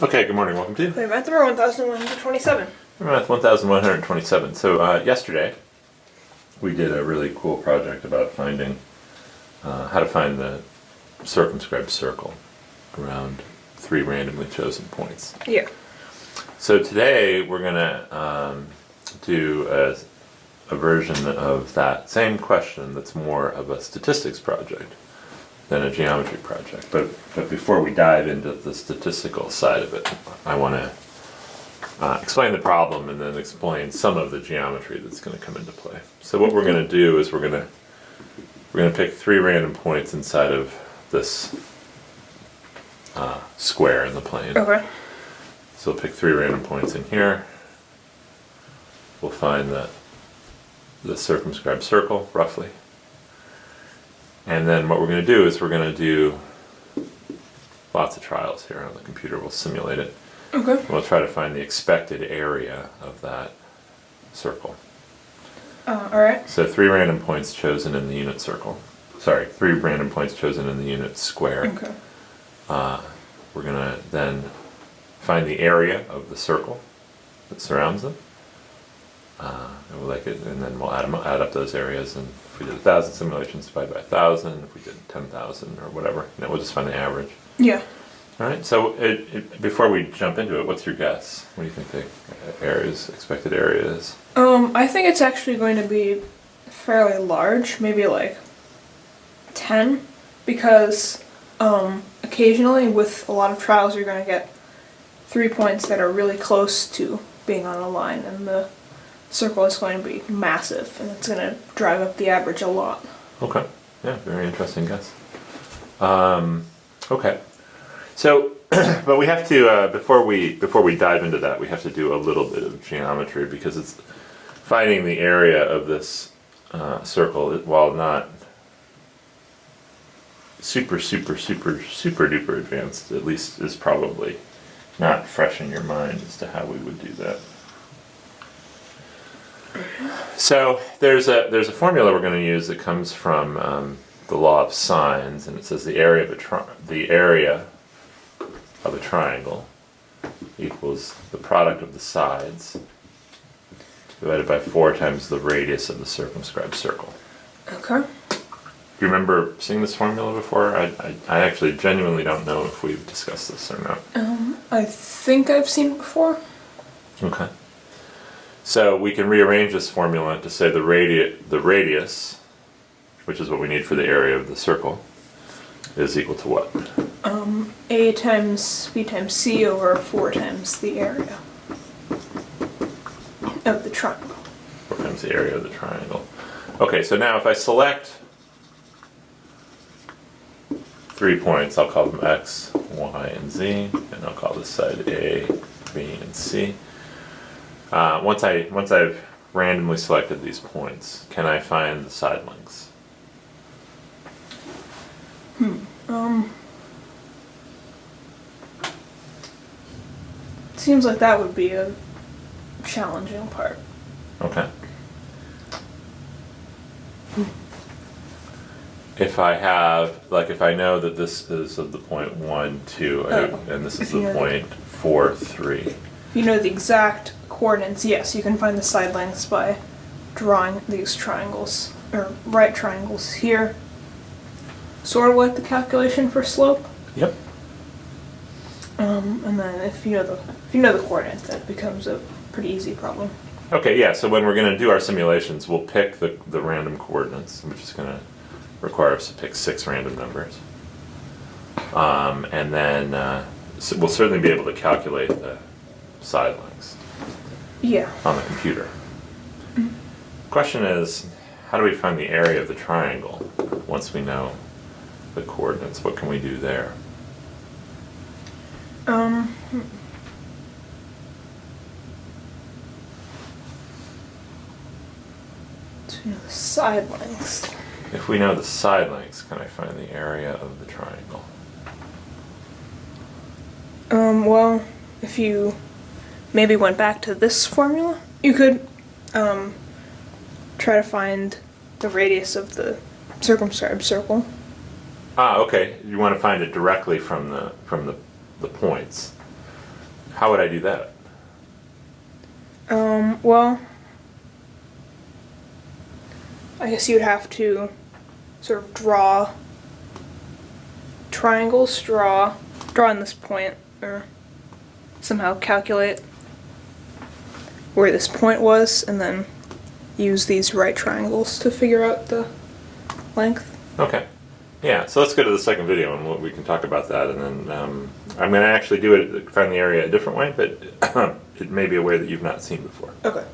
Okay, good morning. Welcome to FamilyMath number 1127. Math 1127. So yesterday we did a really cool project about finding how to find the circumscribed circle around 3 randomly chosen points. Yeah. So today we're gonna do a version of that same question that's more of a statistics project than a geometry project. But before we dive into the statistical side of it, I want to explain the problem and then explain some of the geometry that's going to come into play. So what we're going to do is we're going to pick 3 random points inside of this square in the plane. Okay. So we'll pick 3 random points in here. We'll find the circumscribed circle, roughly. And then what we're going to do is we're going to do lots of trials here on the computer. We'll simulate it. Okay. And we'll try to find the expected area of that circle. Alright. So 3 random points chosen in the unit circle. Sorry, 3 random points chosen in the unit square. Okay. We're going to then find the area of the circle that surrounds them. And then we'll add up those areas, and if we did 1,000 simulations, divide by 1,000. If we did 10,000 or whatever, we'll just find the average. Yeah. All right. So before we jump into it, what's your guess? What do you think the expected area is? I think it's actually going to be fairly large, maybe like 10, because occasionally with a lot of trials you're going to get 3 points that are really close to being on a line, and the circle is going to be massive, and it's going to drive up the average a lot. Okay. Yeah, very interesting guess. Okay. So, but we have to before we dive into that, we have to do a little bit of geometry, because it's finding the area of this circle, while not super duper advanced, at least is probably not fresh in your mind as to how we would do that. So there's a formula we're going to use that comes from the law of sines, and it says the area of a triangle equals the product of the sides divided by 4 times the radius of the circumscribed circle. Okay. Do you remember seeing this formula before? I actually genuinely don't know if we've discussed this or not. I think I've seen it before. Okay. So we can rearrange this formula to say the radius, which is what we need for the area of the circle, is equal to what? A times B times C over 4 times the area of the triangle. 4 times the area of the triangle. Okay, so now if I select 3 points, I'll call them X, Y, and Z, and I'll call this side A, B, and C. Once I've randomly selected these points, can I find the side lengths? Seems like that would be a challenging part. Okay. If I know that this is of the point 1, 2, and this is the point 4, 3. If you know the exact coordinates, yes, you can find the side lengths by drawing these triangles, or right triangles here. Sort of like the calculation for slope. Yep. And then if you know the coordinates, that becomes a pretty easy problem. Okay, yeah, so when we're going to do our simulations, we'll pick the random coordinates, which is going to require us to pick 6 random numbers. And then so we'll certainly be able to calculate the side lengths. Yeah. On the computer. Question is, how do we find the area of the triangle once we know the coordinates? What can we do there? So you know the side lengths. If we know the side lengths, can I find the area of the triangle? Well, if you maybe went back to this formula, you could try to find the radius of the circumscribed circle. Ah, okay. You want to find it directly from the points. How would I do that? Well, I guess you'd have to sort of draw triangles, draw in this point, or somehow calculate where this point was, and then use these right triangles to figure out the length. Okay. Yeah, so let's go to the second video and we can talk about that, and then I'm going to actually do it, find the area a different way, but it may be a way that you've not seen before. Okay.